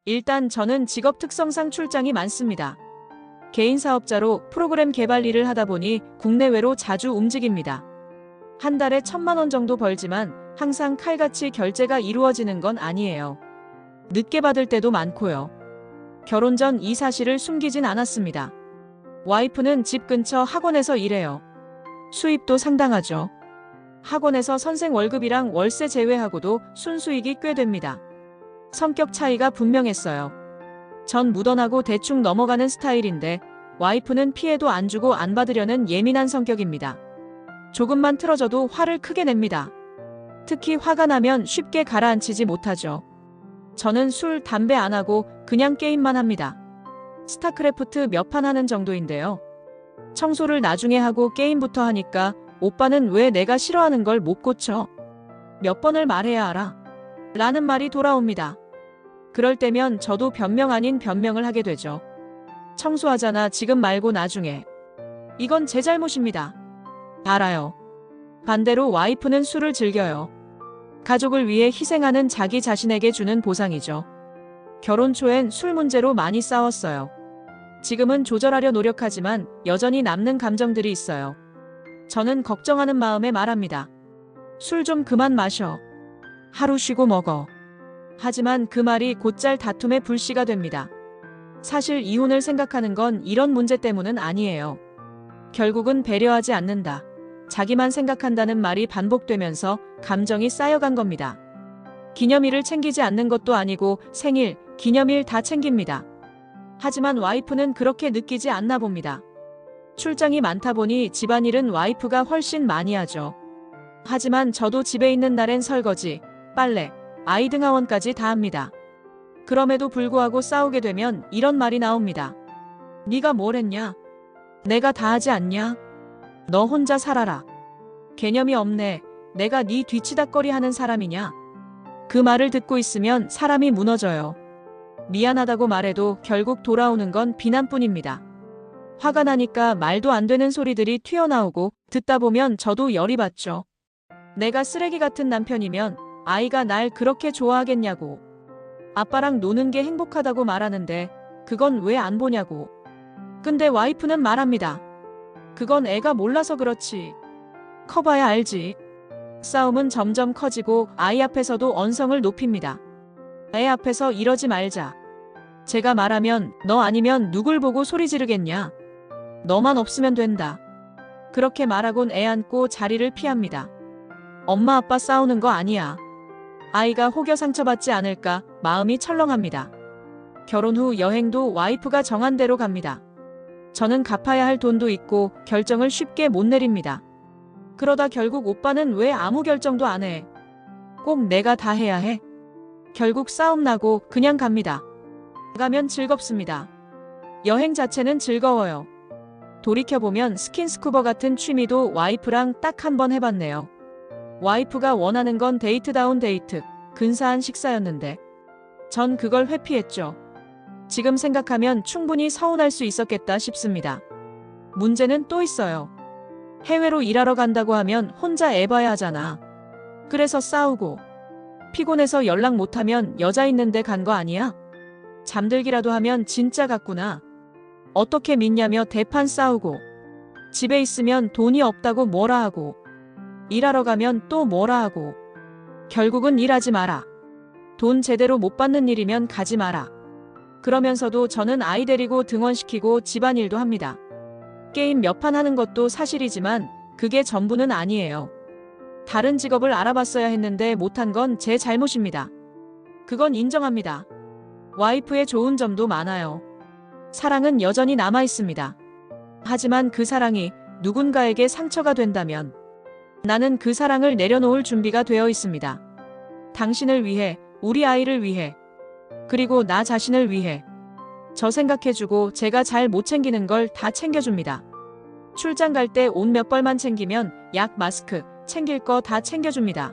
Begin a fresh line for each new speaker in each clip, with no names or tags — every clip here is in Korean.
일단 저는 직업 특성상 출장이 많습니다. 개인 사업자로 프로그램 개발 일을 하다 보니 국내외로 자주 움직입니다. 한 달에 1,000만 원 정도 벌지만 항상 칼같이 결제가 이루어지는 건 아니에요. 늦게 받을 때도 많고요. 결혼 전 이 사실을 숨기진 않았습니다. 와이프는 집 근처 학원에서 일해요. 수입도 상당하죠. 학원에서 선생 월급이랑 월세 제외하고도 순수익이 꽤 됩니다. 성격 차이가 분명했어요. 전 묻어나고 대충 넘어가는 스타일인데 와이프는 피해도 안 주고 안 받으려는 예민한 성격입니다. 조금만 틀어져도 화를 크게 냅니다. 특히 화가 나면 쉽게 가라앉히지 못하죠. 저는 술, 담배 안 하고 그냥 게임만 합니다. 스타크래프트 몇 판 하는 정도인데요. 청소를 나중에 하고 게임부터 하니까 오빠는 왜 내가 싫어하는 걸 못 고쳐? 몇 번을 말해야 알아? 라는 말이 돌아옵니다. 그럴 때면 저도 변명 아닌 변명을 하게 되죠. 청소하잖아, 지금 말고 나중에. 이건 제 잘못입니다. 알아요. 반대로 와이프는 술을 즐겨요. 가족을 위해 희생하는 자기 자신에게 주는 보상이죠. 결혼 초엔 술 문제로 많이 싸웠어요. 지금은 조절하려 노력하지만 여전히 남는 감정들이 있어요. 저는 걱정하는 마음에 말합니다. 술 좀 그만 마셔. 하루 쉬고 먹어. 하지만 그 말이 곧잘 다툼의 불씨가 됩니다. 사실 이혼을 생각하는 건 이런 문제 때문은 아니에요. 결국은 배려하지 않는다. 자기만 생각한다는 말이 반복되면서 감정이 쌓여간 겁니다. 기념일을 챙기지 않는 것도 아니고 생일, 기념일 다 챙깁니다. 하지만 와이프는 그렇게 느끼지 않나 봅니다. 출장이 많다 보니 집안일은 와이프가 훨씬 많이 하죠. 하지만 저도 집에 있는 날엔 설거지, 빨래, 아이 등하원까지 다 합니다. 그럼에도 불구하고 싸우게 되면 이런 말이 나옵니다. 네가 뭘 했냐? 내가 다 하지 않냐? 너 혼자 살아라. 개념이 없네. 내가 네 뒤치다꺼리 하는 사람이냐? 그 말을 듣고 있으면 사람이 무너져요. 미안하다고 말해도 결국 돌아오는 건 비난뿐입니다. 화가 나니까 말도 안 되는 소리들이 튀어나오고 듣다 보면 저도 열이 받죠. 내가 쓰레기 같은 남편이면 아이가 날 그렇게 좋아하겠냐고. 아빠랑 노는 게 행복하다고 말하는데 그건 왜 안 보냐고. 근데 와이프는 말합니다. 그건 애가 몰라서 그렇지. 커봐야 알지. 싸움은 점점 커지고 아이 앞에서도 언성을 높입니다. 애 앞에서 이러지 말자. 제가 말하면 너 아니면 누굴 보고 소리 지르겠냐. 너만 없으면 된다. 그렇게 말하곤 애 안고 자리를 피합니다. 엄마 아빠 싸우는 거 아니야. 아이가 혹여 상처받지 않을까 마음이 철렁합니다. 결혼 후 여행도 와이프가 정한 대로 갑니다. 저는 갚아야 할 돈도 있고 결정을 쉽게 못 내립니다. 그러다 결국 오빠는 왜 아무 결정도 안 해? 꼭 내가 다 해야 해? 결국 싸움 나고 그냥 갑니다. 가면 즐겁습니다. 여행 자체는 즐거워요. 돌이켜보면 스킨스쿠버 같은 취미도 와이프랑 딱 한 번 해봤네요. 와이프가 원하는 건 데이트다운 데이트, 근사한 식사였는데 전 그걸 회피했죠. 지금 생각하면 충분히 서운할 수 있었겠다 싶습니다. 문제는 또 있어요. 해외로 일하러 간다고 하면 혼자 애 봐야 하잖아. 그래서 싸우고 피곤해서 연락 못하면 여자 있는데 간 거 아니야? 잠들기라도 하면 진짜 같구나. 어떻게 믿냐며 대판 싸우고 집에 있으면 돈이 없다고 뭐라 하고 일하러 가면 또 뭐라 하고 결국은 일하지 마라. 돈 제대로 못 받는 일이면 가지 마라. 그러면서도 저는 아이 데리고 등원시키고 집안일도 합니다. 게임 몇 판 하는 것도 사실이지만 그게 전부는 아니에요. 다른 직업을 알아봤어야 했는데 못한 건 제 잘못입니다. 그건 인정합니다. 와이프의 좋은 점도 많아요. 사랑은 여전히 남아 있습니다. 하지만 그 사랑이 누군가에게 상처가 된다면 나는 그 사랑을 내려놓을 준비가 되어 있습니다. 당신을 위해, 우리 아이를 위해, 그리고 나 자신을 위해. 저 생각해주고 제가 잘 못 챙기는 걸 다 챙겨줍니다. 출장 갈 때 옷 몇 벌만 챙기면 약, 마스크, 챙길 거 다 챙겨줍니다.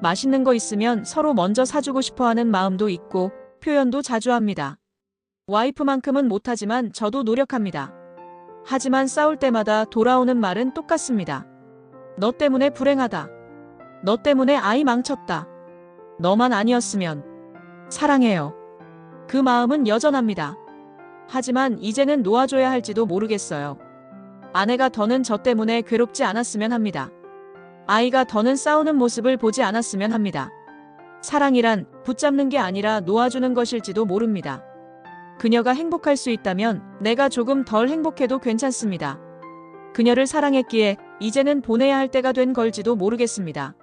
맛있는 거 있으면 서로 먼저 사주고 싶어하는 마음도 있고 표현도 자주 합니다. 와이프만큼은 못하지만 저도 노력합니다. 하지만 싸울 때마다 돌아오는 말은 똑같습니다. 너 때문에 불행하다. 너 때문에 아이 망쳤다. 너만 아니었으면. 사랑해요. 그 마음은 여전합니다. 하지만 이제는 놓아줘야 할지도 모르겠어요. 아내가 더는 저 때문에 괴롭지 않았으면 합니다. 아이가 더는 싸우는 모습을 보지 않았으면 합니다. 사랑이란 붙잡는 게 아니라 놓아주는 것일지도 모릅니다. 그녀가 행복할 수 있다면 내가 조금 덜 행복해도 괜찮습니다. 그녀를 사랑했기에 이제는 보내야 할 때가 된 걸지도 모르겠습니다.